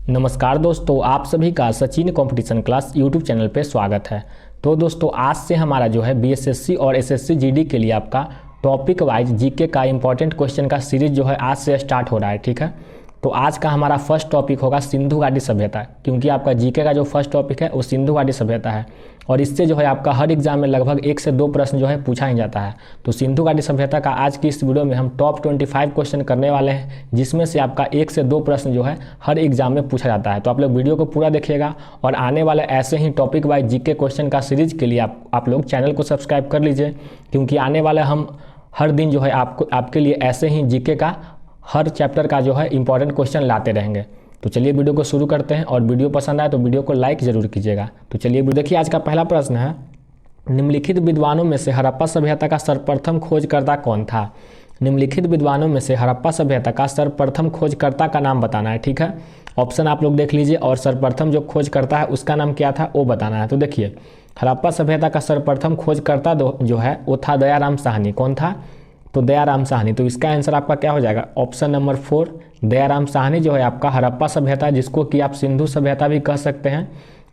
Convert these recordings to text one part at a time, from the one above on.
नमस्कार दोस्तों, आप सभी का Sachin competition class YouTube channel पे स्वागत है। तो दोस्तों आज से हमारा जो है बीएसएससी और एसएससी जीडी के लिए आपका टॉपिक वाइज जीके का इंपॉर्टेंट क्वेश्चन का सीरीज जो है आज से स्टार्ट हो रहा है। ठीक है, तो आज का हमारा फर्स्ट टॉपिक होगा सिंधु घाटी सभ्यता, क्योंकि आपका जीके का जो फर्स्ट टॉपिक है वो सिंधु घाटी सभ्यता है और इससे जो है आपका हर एग्जाम में लगभग 1 से 2 प्रश्न जो है पूछा ही जाता है। तो सिंधु घाटी सभ्यता का आज की इस वीडियो में हम टॉप 25 क्वेश्चन करने वाले हैं, जिसमें से आपका 1 से 2 प्रश्न जो है हर एग्जाम में पूछा जाता है। तो आप लोग वीडियो को पूरा देखिएगा और आने वाले ऐसे ही टॉपिक वाइज जीके क्वेश्चन का सीरीज के लिए आप लोग चैनल को सब्सक्राइब कर लीजिए, क्योंकि आने वाले हम हर दिन जो है आपके लिए ऐसे ही जीके का हर चैप्टर का जो है इंपॉर्टेंट क्वेश्चन लाते रहेंगे। तो चलिए वीडियो को शुरू करते हैं और वीडियो पसंद आए तो वीडियो को लाइक जरूर कीजिएगा। तो चलिए देखिए, आज का पहला प्रश्न है, निम्नलिखित विद्वानों में से हड़प्पा सभ्यता का सर्वप्रथम खोजकर्ता कौन था। निम्नलिखित विद्वानों में से हड़प्पा सभ्यता का सर्वप्रथम खोजकर्ता का नाम बताना है। ठीक है, ऑप्शन आप लोग देख लीजिए और सर्वप्रथम जो खोजकर्ता है उसका नाम क्या था वो बताना है। तो देखिए, हड़प्पा सभ्यता का सर्वप्रथम खोजकर्ता जो है वो था दयाराम साहनी। कौन था? तो दयाराम साहनी। तो इसका आंसर आपका क्या हो जाएगा? ऑप्शन नंबर 4 दयाराम साहनी जो है आपका हड़प्पा सभ्यता, जिसको कि आप सिंधु सभ्यता भी कह सकते हैं।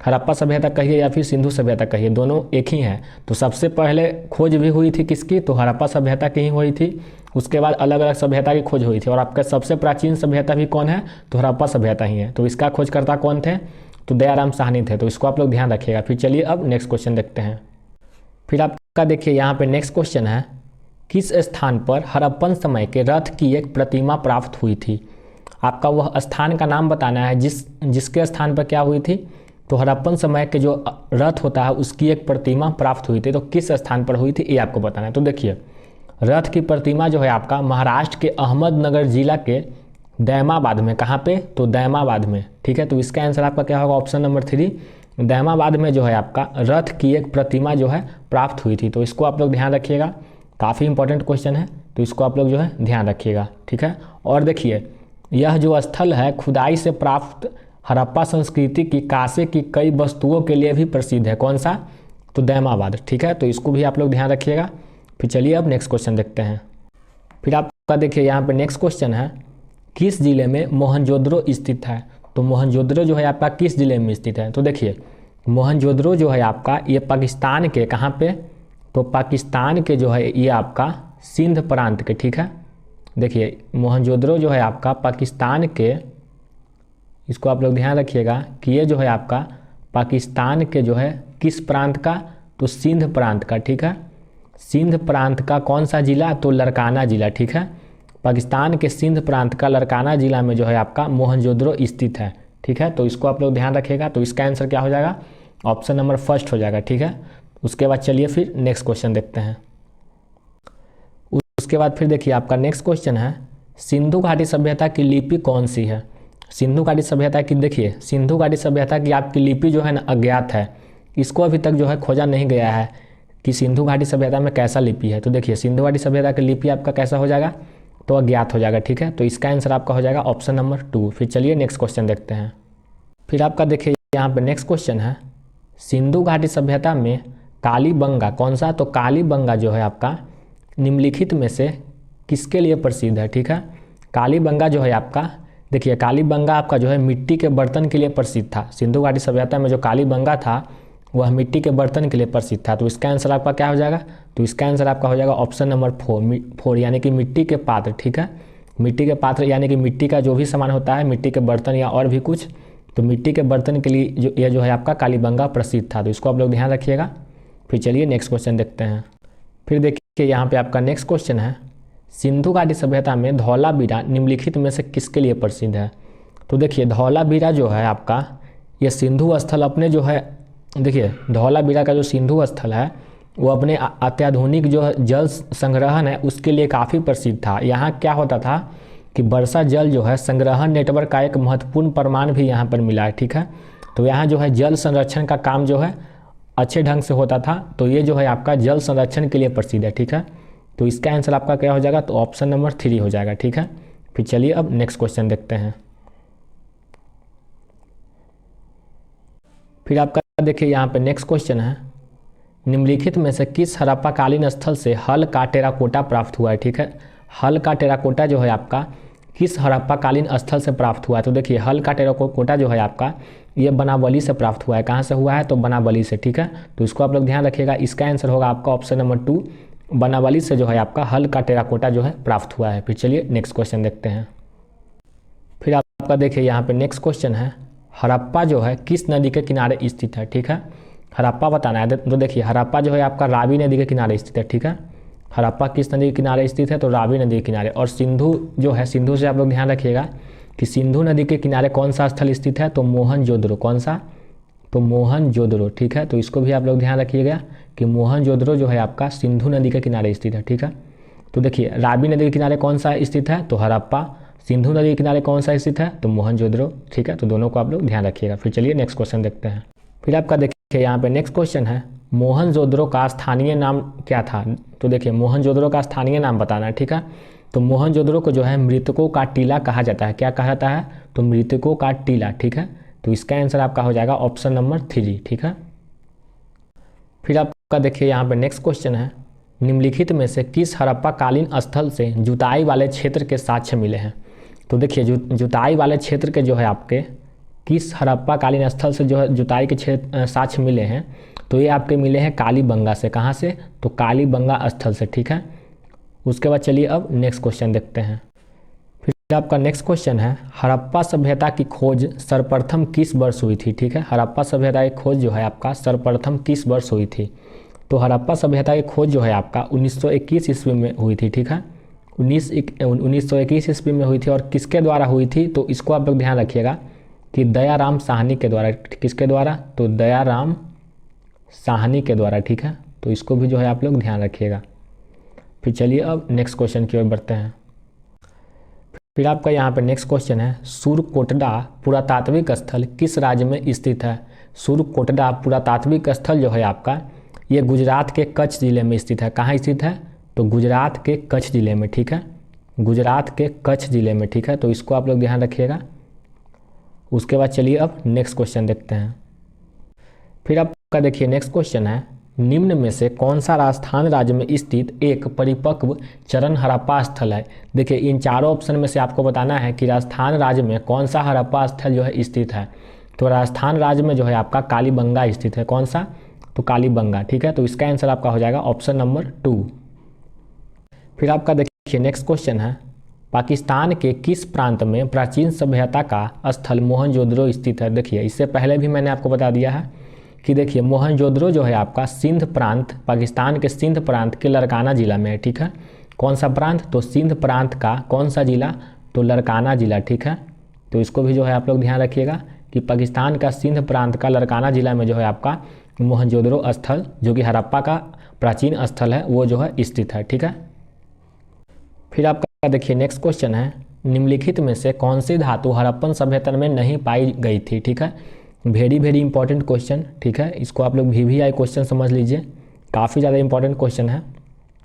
हड़प्पा सभ्यता कहिए या फिर सिंधु सभ्यता कहिए, दोनों एक ही हैं। तो सबसे पहले खोज भी हुई थी किसकी? तो हड़प्पा सभ्यता की ही हुई थी। उसके बाद अलग अलग सभ्यता की खोज हुई थी और आपका सबसे प्राचीन सभ्यता भी कौन है? तो हड़प्पा सभ्यता ही है। तो इसका खोजकर्ता कौन थे? तो दयाराम साहनी थे। तो इसको आप लोग ध्यान रखिएगा। फिर चलिए अब नेक्स्ट क्वेश्चन देखते हैं। फिर आपका देखिए यहाँ पे नेक्स्ट क्वेश्चन है, किस स्थान पर हड़प्पन समय के रथ की एक प्रतिमा प्राप्त हुई थी। आपका वह स्थान का नाम बताना है जिसके स्थान पर क्या हुई थी। तो हड़प्पन समय के जो रथ होता है उसकी एक प्रतिमा प्राप्त हुई थी। तो किस स्थान पर हुई थी ये आपको बताना है। तो देखिए, रथ की प्रतिमा जो है आपका महाराष्ट्र के अहमदनगर जिला के दैमाबाद में। कहाँ पे? तो दैमाबाद में। ठीक है, तो इसका आंसर आपका क्या होगा? ऑप्शन नंबर 3 दैमाबाद में जो है आपका रथ की एक प्रतिमा जो है प्राप्त हुई थी। तो इसको आप लोग ध्यान रखिएगा, काफ़ी इंपॉर्टेंट क्वेश्चन है, तो इसको आप लोग जो है ध्यान रखिएगा। ठीक है, और देखिए यह जो स्थल है खुदाई से प्राप्त हड़प्पा संस्कृति की कांसे की कई वस्तुओं के लिए भी प्रसिद्ध है। कौन सा? तो दैमाबाद। ठीक है, तो इसको भी आप लोग ध्यान रखिएगा। फिर चलिए अब नेक्स्ट क्वेश्चन देखते हैं। फिर आपका देखिए यहाँ पे नेक्स्ट क्वेश्चन है, किस जिले में मोहनजोदड़ो स्थित है। तो मोहनजोदड़ो जो है आपका किस जिले में स्थित है। तो देखिए, मोहनजोदड़ो जो है आपका ये पाकिस्तान के कहाँ पे? तो पाकिस्तान के जो है ये आपका सिंध प्रांत के। ठीक है, देखिए मोहनजोदड़ो जो है आपका पाकिस्तान के, इसको आप लोग ध्यान रखिएगा कि ये जो है आपका पाकिस्तान के जो है किस प्रांत का? तो सिंध प्रांत का। ठीक है, सिंध प्रांत का कौन सा जिला? तो लड़काना जिला। ठीक है, पाकिस्तान के सिंध प्रांत का लड़काना जिला में जो है आपका मोहनजोदड़ो स्थित है। ठीक है, तो इसको आप लोग ध्यान रखिएगा। तो इसका आंसर क्या हो जाएगा? ऑप्शन नंबर 1 हो जाएगा। ठीक है, उसके बाद चलिए फिर नेक्स्ट क्वेश्चन देखते हैं। उसके बाद फिर देखिए आपका नेक्स्ट क्वेश्चन है, सिंधु घाटी सभ्यता की लिपि कौन सी है। सिंधु घाटी सभ्यता की, देखिए सिंधु घाटी सभ्यता की आपकी लिपि जो है ना अज्ञात है। इसको अभी तक जो है खोजा नहीं गया है कि सिंधु घाटी सभ्यता में कैसा लिपि है। तो देखिए सिंधु घाटी सभ्यता की लिपि आपका कैसा हो जाएगा? तो अज्ञात हो जाएगा। ठीक है, तो इसका आंसर आपका हो जाएगा ऑप्शन नंबर 2। फिर चलिए नेक्स्ट क्वेश्चन देखते हैं। फिर आपका देखिए यहाँ पे नेक्स्ट क्वेश्चन है, सिंधु घाटी सभ्यता में कालीबंगा कौन सा? तो कालीबंगा जो है आपका निम्नलिखित में से किसके लिए प्रसिद्ध है। ठीक है, कालीबंगा जो है आपका, देखिए कालीबंगा आपका जो है मिट्टी के बर्तन के लिए प्रसिद्ध था। सिंधु घाटी सभ्यता में जो कालीबंगा था वह मिट्टी के बर्तन के लिए प्रसिद्ध था। तो इसका आंसर आपका क्या हो जाएगा? तो इसका आंसर आपका हो जाएगा ऑप्शन नंबर 4 यानी कि मिट्टी के पात्र। ठीक है, मिट्टी के पात्र यानी कि मिट्टी का जो भी सामान होता है, मिट्टी के बर्तन या और भी कुछ, तो मिट्टी के बर्तन के लिए यह जो है आपका कालीबंगा प्रसिद्ध था। तो इसको आप लोग ध्यान रखिएगा। फिर चलिए नेक्स्ट क्वेश्चन देखते हैं। फिर देखिए यहाँ पे आपका नेक्स्ट क्वेश्चन है, सिंधु घाटी सभ्यता में धौलावीरा निम्नलिखित में से किसके लिए प्रसिद्ध है। तो देखिए धौलावीरा जो है आपका ये सिंधु स्थल अपने जो है, देखिए धौलावीरा का जो सिंधु स्थल है वो अपने अत्याधुनिक जो जल संग्रहण है उसके लिए काफ़ी प्रसिद्ध था। यहाँ क्या होता था कि वर्षा जल जो है संग्रहण नेटवर्क का एक महत्वपूर्ण प्रमाण भी यहाँ पर मिला है। ठीक है, तो यहाँ जो है जल संरक्षण का काम जो है अच्छे ढंग से होता था। तो ये जो है आपका जल संरक्षण के लिए प्रसिद्ध है। ठीक है, तो इसका आंसर आपका क्या हो जाएगा? तो ऑप्शन नंबर 3 हो जाएगा। ठीक है, फिर चलिए अब नेक्स्ट क्वेश्चन देखते हैं। फिर आपका देखिए यहाँ पे नेक्स्ट क्वेश्चन है, निम्नलिखित में से किस हड़प्पाकालीन स्थल से हल का टेराकोटा प्राप्त हुआ है। ठीक है, हल का टेराकोटा जो है आपका किस हड़प्पाकालीन स्थल से प्राप्त हुआ है? तो देखिए हल का टेराकोटा जो है आपका ये बनावली से प्राप्त हुआ है। कहाँ से हुआ है? तो बनावली से, ठीक है। तो इसको आप लोग ध्यान रखिएगा, इसका आंसर होगा आपका ऑप्शन नंबर 2, बनावली से जो है आपका हल का टेराकोटा जो है प्राप्त हुआ है। फिर चलिए नेक्स्ट क्वेश्चन देखते हैं। फिर आपका देखिए यहाँ पे नेक्स्ट क्वेश्चन है, हड़प्पा जो है किस नदी के किनारे स्थित है? ठीक है, हड़प्पा बताना है। तो देखिए हड़प्पा जो है आपका रावी नदी के किनारे स्थित है, ठीक है। हड़प्पा किस नदी के किनारे स्थित है? तो रावी नदी के किनारे। और सिंधु जो है, सिंधु से आप लोग ध्यान रखिएगा कि सिंधु नदी के किनारे कौन सा स्थल स्थित है? तो मोहनजोदड़ो। कौन सा? तो मोहनजोदड़ो, ठीक है। तो इसको भी आप लोग ध्यान रखिएगा कि मोहनजोदड़ो जो है आपका सिंधु नदी के किनारे स्थित है, ठीक है। तो देखिए रावी नदी के किनारे कौन सा स्थित है? तो हड़प्पा। सिंधु नदी के किनारे कौन सा स्थित है? तो मोहनजोदड़ो, ठीक है। तो दोनों को आप लोग ध्यान रखिएगा। फिर चलिए नेक्स्ट क्वेश्चन देखते हैं। फिर आपका देखिए यहाँ पे नेक्स्ट क्वेश्चन है, मोहनजोदड़ो का स्थानीय नाम क्या था? तो देखिए मोहनजोदड़ो का स्थानीय नाम बताना है, ठीक है। तो मोहनजोदड़ो को जो है मृतकों का टीला कहा जाता है। क्या कहा जाता है? तो मृतकों का टीला, ठीक है। तो इसका आंसर आपका हो जाएगा ऑप्शन नंबर 3, ठीक है। फिर आपका देखिए यहाँ पे नेक्स्ट क्वेश्चन है, निम्नलिखित में से किस हड़प्पाकालीन स्थल से जुताई वाले क्षेत्र के साक्ष्य मिले हैं? तो देखिए जुताई वाले क्षेत्र के जो है आपके किस हड़प्पाकालीन स्थल से जो है जुताई के क्षेत्र साक्ष्य मिले हैं? तो ये आपके मिले हैं कालीबंगा से। कहाँ से? तो कालीबंगा स्थल से, ठीक है। उसके बाद चलिए अब नेक्स्ट क्वेश्चन देखते हैं। फिर आपका नेक्स्ट क्वेश्चन है, हड़प्पा सभ्यता की खोज सर्वप्रथम किस वर्ष हुई थी? ठीक है, हड़प्पा सभ्यता की खोज जो है आपका सर्वप्रथम किस वर्ष हुई थी? तो हड़प्पा सभ्यता की खोज जो है आपका 1921 ईस्वी में हुई थी, ठीक है। 1921 ईस्वी में हुई थी। और किसके द्वारा हुई थी? तो इसको आप लोग ध्यान रखिएगा कि दयाराम साहनी के द्वारा। किसके द्वारा? तो दयाराम साहनी के द्वारा, ठीक है। तो इसको भी जो है आप लोग ध्यान रखिएगा। फिर चलिए अब नेक्स्ट क्वेश्चन की ओर बढ़ते हैं। फिर आपका यहाँ पे नेक्स्ट क्वेश्चन है, सूर्यकोटड़ा पुरातात्विक स्थल किस राज्य में स्थित है? सूर्यकोटड़ा पुरातात्विक स्थल जो है आपका ये गुजरात के कच्छ जिले में स्थित है। कहाँ स्थित है? तो गुजरात के कच्छ जिले में, ठीक है। गुजरात के कच्छ जिले में, ठीक है। तो इसको आप लोग ध्यान रखिएगा। उसके बाद चलिए अब नेक्स्ट क्वेश्चन देखते हैं। फिर आपका देखिए नेक्स्ट क्वेश्चन है, निम्न में से कौन सा राजस्थान राज्य में स्थित एक परिपक्व चरण हड़प्पा स्थल है? देखिए इन चारों ऑप्शन में से आपको बताना है कि राजस्थान राज्य में कौन सा हड़प्पा स्थल जो है स्थित है। तो राजस्थान राज्य में जो है आपका कालीबंगा स्थित है। कौन सा? तो कालीबंगा, ठीक है। तो इसका आंसर आपका हो जाएगा ऑप्शन नंबर 2। फिर आपका देखिए नेक्स्ट क्वेश्चन है, पाकिस्तान के किस प्रांत में प्राचीन सभ्यता का स्थल मोहनजोदड़ो स्थित है? देखिए इससे पहले भी मैंने आपको बता दिया है कि देखिए मोहनजोदड़ो जो है आपका सिंध प्रांत, पाकिस्तान के सिंध प्रांत के लड़काना जिला में है, ठीक है। कौन सा प्रांत? तो सिंध प्रांत का कौन सा जिला? तो लड़काना जिला, ठीक है। तो इसको भी जो है आप लोग ध्यान रखिएगा कि पाकिस्तान का सिंध प्रांत का लड़काना जिला में जो है आपका मोहनजोदड़ो स्थल जो कि हड़प्पा का प्राचीन स्थल है वो जो है स्थित है, ठीक है। फिर आपका देखिए नेक्स्ट क्वेश्चन है, निम्नलिखित में से कौन सी धातु हड़प्पन सभ्यता में नहीं पाई गई थी? ठीक है, वेरी इंपॉर्टेंट क्वेश्चन, ठीक है। इसको आप लोग VVI क्वेश्चन समझ लीजिए, काफ़ी ज़्यादा इंपॉर्टेंट क्वेश्चन है।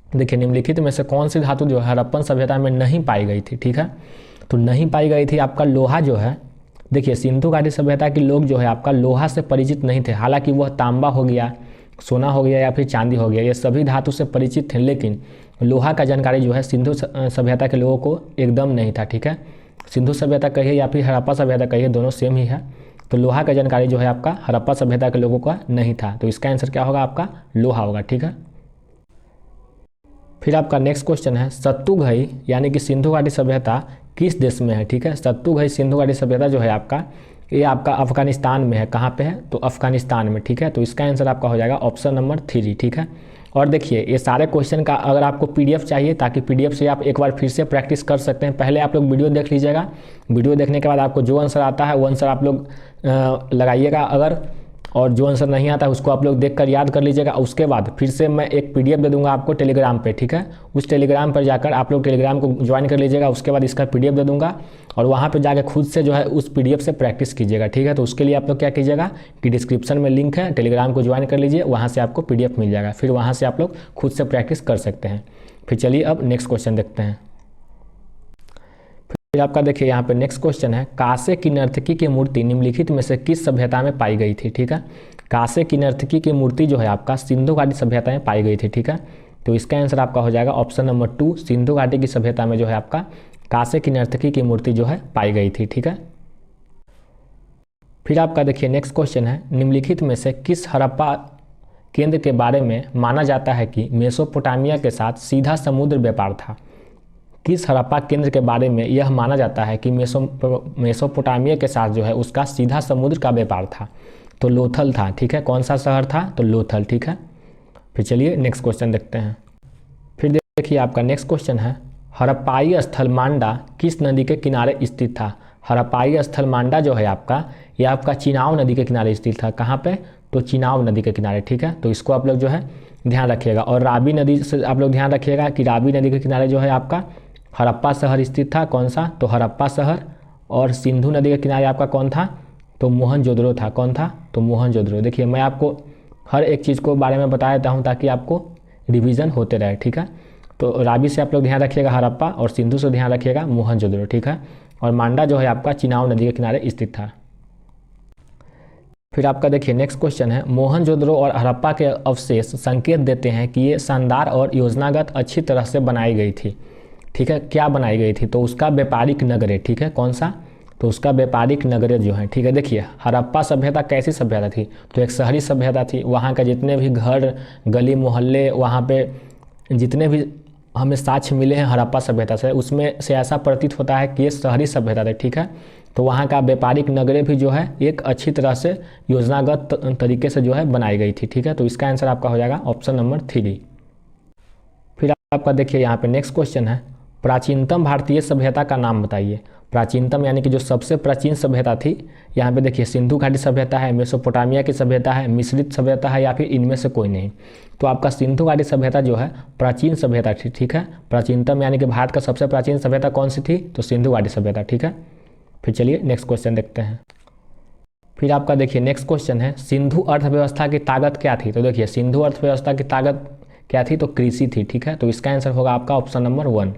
देखिए निम्नलिखित में से कौन सी धातु जो है हड़प्पन सभ्यता में नहीं पाई गई थी? ठीक है, तो नहीं पाई गई थी आपका लोहा जो है। देखिए सिंधु घाटी सभ्यता के लोग जो है आपका लोहा से परिचित नहीं थे, हालांकि वह तांबा हो गया, सोना हो गया या फिर चांदी हो गया, ये सभी धातु से परिचित थे, लेकिन लोहा का जानकारी जो है सिंधु सभ्यता के लोगों को एकदम नहीं था, ठीक है। सिंधु सभ्यता कहिए या फिर हड़प्पा सभ्यता कहिए, दोनों सेम ही है। तो लोहा का जानकारी जो है आपका हड़प्पा सभ्यता के लोगों का नहीं था, तो इसका आंसर क्या होगा? आपका लोहा होगा, ठीक है। फिर आपका नेक्स्ट क्वेश्चन है, सत्तुघई यानी कि सिंधु घाटी सभ्यता किस देश में है? ठीक है, सत्तुघई सिंधु घाटी सभ्यता जो है आपका ये आपका अफगानिस्तान में है। कहाँ पे है? तो अफगानिस्तान में, ठीक है। तो इसका आंसर आपका हो जाएगा ऑप्शन नंबर 3, ठीक है। और देखिए ये सारे क्वेश्चन का अगर आपको PDF चाहिए, ताकि PDF से आप एक बार फिर से प्रैक्टिस कर सकते हैं, पहले आप लोग वीडियो देख लीजिएगा। वीडियो देखने के बाद आपको जो आंसर आता है वो आंसर आप लोग लगाइएगा अगर, और जो आंसर नहीं आता है उसको आप लोग देखकर याद कर लीजिएगा। उसके बाद फिर से मैं एक PDF दे दूंगा आपको टेलीग्राम पे, ठीक है। उस टेलीग्राम पर जाकर आप लोग टेलीग्राम को ज्वाइन कर लीजिएगा। उसके बाद इसका PDF दे दूंगा और वहाँ पे जाकर खुद से जो है उस PDF से प्रैक्टिस कीजिएगा, ठीक है। तो उसके लिए आप लोग क्या कीजिएगा कि डिस्क्रिप्शन में लिंक है, टेलीग्राम को ज्वाइन कर लीजिए, वहाँ से आपको PDF मिल जाएगा, फिर वहाँ से आप लोग खुद से प्रैक्टिस कर सकते हैं। फिर चलिए अब नेक्स्ट क्वेश्चन देखते हैं। फिर आपका देखिए यहाँ पे नेक्स्ट क्वेश्चन है, कांसे की नर्तकी की मूर्ति निम्नलिखित में से किस सभ्यता में पाई गई थी? ठीक है, कांसे की नर्तकी की मूर्ति जो है आपका सिंधु घाटी सभ्यता में पाई गई थी, ठीक है। तो इसका आंसर आपका हो जाएगा ऑप्शन नंबर 2, सिंधु घाटी की सभ्यता में जो है आपका कांसे की नर्तकी की मूर्ति जो है पाई गई थी। ठीक है, फिर आपका देखिए नेक्स्ट क्वेश्चन है, निम्नलिखित में से किस हड़प्पा केंद्र के बारे में माना जाता है कि मेसोपोटामिया के साथ सीधा समुद्र व्यापार था। किस हड़प्पा केंद्र के बारे में यह माना जाता है कि मेसोपोटामिया के साथ जो है उसका सीधा समुद्र का व्यापार था। तो लोथल था। ठीक है, कौन सा शहर था? तो लोथल। ठीक है, फिर चलिए नेक्स्ट क्वेश्चन देखते हैं। फिर देखिए आपका नेक्स्ट क्वेश्चन है, हड़प्पाई स्थल मांडा किस नदी के किनारे स्थित था? हड़प्पाई स्थल मांडा जो है आपका, यह आपका चिनाव नदी के किनारे स्थित था। कहाँ पे? तो चिनाव नदी के किनारे। ठीक है, तो इसको आप लोग जो है ध्यान रखिएगा। और रावी नदी से आप लोग ध्यान रखिएगा कि रावी नदी के किनारे जो है आपका हड़प्पा शहर स्थित था। कौन सा? तो हड़प्पा शहर। और सिंधु नदी के किनारे आपका कौन था? तो मोहनजोदड़ो था। कौन था? तो मोहनजोदड़ो। देखिए मैं आपको हर एक चीज़ को बारे में बता देता हूँ ताकि आपको रिवीजन होते रहे। ठीक है, तो रावी से आप लोग ध्यान रखिएगा हड़प्पा, और सिंधु से ध्यान रखिएगा मोहनजोदड़ो। ठीक है, और मांडा जो है आपका चिनाव नदी के किनारे स्थित था। फिर आपका देखिए नेक्स्ट क्वेश्चन है, मोहनजोदड़ो और हड़प्पा के अवशेष संकेत देते हैं कि ये शानदार और योजनागत अच्छी तरह से बनाई गई थी। ठीक है, क्या बनाई गई थी? तो उसका व्यापारिक नगरे। ठीक है, कौन सा? तो उसका व्यापारिक नगरे जो है। ठीक है, देखिए हड़प्पा सभ्यता कैसी सभ्यता थी? तो एक शहरी सभ्यता थी। वहाँ का जितने भी घर, गली मोहल्ले, वहाँ पे जितने भी हमें साक्ष्य मिले हैं हड़प्पा सभ्यता से, उसमें से ऐसा प्रतीत होता है कि ये शहरी सभ्यता थी। ठीक है, तो वहाँ का व्यापारिक नगरे भी जो है एक अच्छी तरह से योजनागत तरीके से जो है बनाई गई थी। ठीक है, तो इसका आंसर आपका हो जाएगा ऑप्शन नंबर 3। फिर आपका देखिए यहाँ पे नेक्स्ट क्वेश्चन है, प्राचीनतम भारतीय सभ्यता का नाम बताइए। प्राचीनतम यानी कि जो सबसे प्राचीन सभ्यता थी, यहाँ पे देखिए सिंधु घाटी सभ्यता है, मेसोपोटामिया की सभ्यता है, मिश्रित सभ्यता है, या फिर इनमें से कोई नहीं। तो आपका सिंधु घाटी सभ्यता जो है प्राचीन सभ्यता थी। ठीक है, प्राचीनतम यानी कि भारत का सबसे प्राचीन सभ्यता कौन सी थी? तो सिंधु घाटी सभ्यता। ठीक है, फिर चलिए नेक्स्ट क्वेश्चन देखते हैं। फिर आपका देखिए नेक्स्ट क्वेश्चन है, सिंधु अर्थव्यवस्था की ताकत क्या थी? तो देखिए सिंधु अर्थव्यवस्था की ताकत क्या थी? तो कृषि थी। ठीक है, तो इसका आंसर होगा आपका ऑप्शन नंबर 1।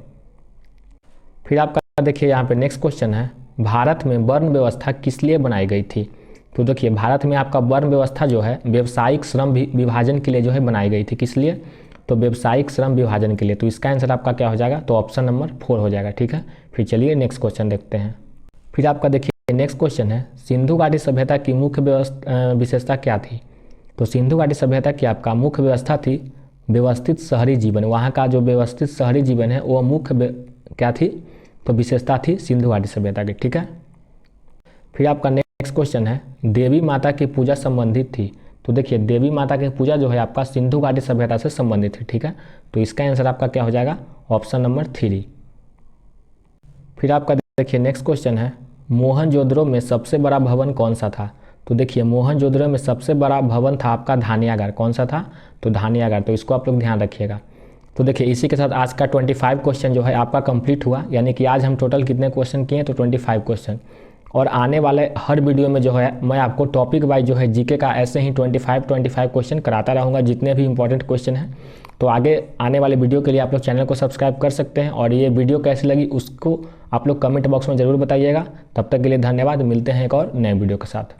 फिर आपका देखिए यहाँ पे नेक्स्ट क्वेश्चन है, भारत में वर्ण व्यवस्था किस लिए बनाई गई थी? तो देखिए भारत में आपका वर्ण व्यवस्था जो है व्यावसायिक श्रम विभाजन के लिए जो है बनाई गई थी। किस लिए? तो व्यावसायिक श्रम विभाजन के लिए। तो इसका आंसर आपका क्या हो जाएगा? तो ऑप्शन नंबर 4 हो जाएगा। ठीक है, फिर चलिए नेक्स्ट क्वेश्चन देखते हैं। फिर आपका देखिए नेक्स्ट क्वेश्चन है, सिंधु घाटी सभ्यता की मुख्य विशेषता क्या थी? तो सिंधु घाटी सभ्यता की आपका मुख्य व्यवस्था थी व्यवस्थित शहरी जीवन। वहाँ का जो व्यवस्थित शहरी जीवन है वो मुख्य क्या थी? तो विशेषता थी सिंधु घाटी सभ्यता की। ठीक है, फिर आपका नेक्स्ट क्वेश्चन है, देवी माता की पूजा संबंधित थी। तो देखिए देवी माता की पूजा जो है आपका सिंधु घाटी सभ्यता से संबंधित है। ठीक है, तो इसका आंसर आपका क्या हो जाएगा? Option number 3। फिर आपका देखिए नेक्स्ट क्वेश्चन है, मोहनजोदड़ो में सबसे बड़ा भवन कौन सा था? तो देखिए मोहनजोदड़ो में सबसे बड़ा भवन था आपका धान्यागार। कौन सा था? तो धान्यागार। तो इसको आप लोग ध्यान रखिएगा। तो देखिए इसी के साथ आज का 25 क्वेश्चन जो है आपका कंप्लीट हुआ, यानी कि आज हम टोटल कितने क्वेश्चन किए? तो 25 क्वेश्चन। और आने वाले हर वीडियो में जो है मैं आपको टॉपिक वाइज जो है जीके का ऐसे ही 25 क्वेश्चन कराता रहूँगा, जितने भी इंपॉर्टेंट क्वेश्चन हैं। तो आगे आने वाले वीडियो के लिए आप लोग चैनल को सब्सक्राइब कर सकते हैं, और ये वीडियो कैसी लगी उसको आप लोग कमेंट बॉक्स में ज़रूर बताइएगा। तब तक के लिए धन्यवाद, मिलते हैं एक और नए वीडियो के साथ।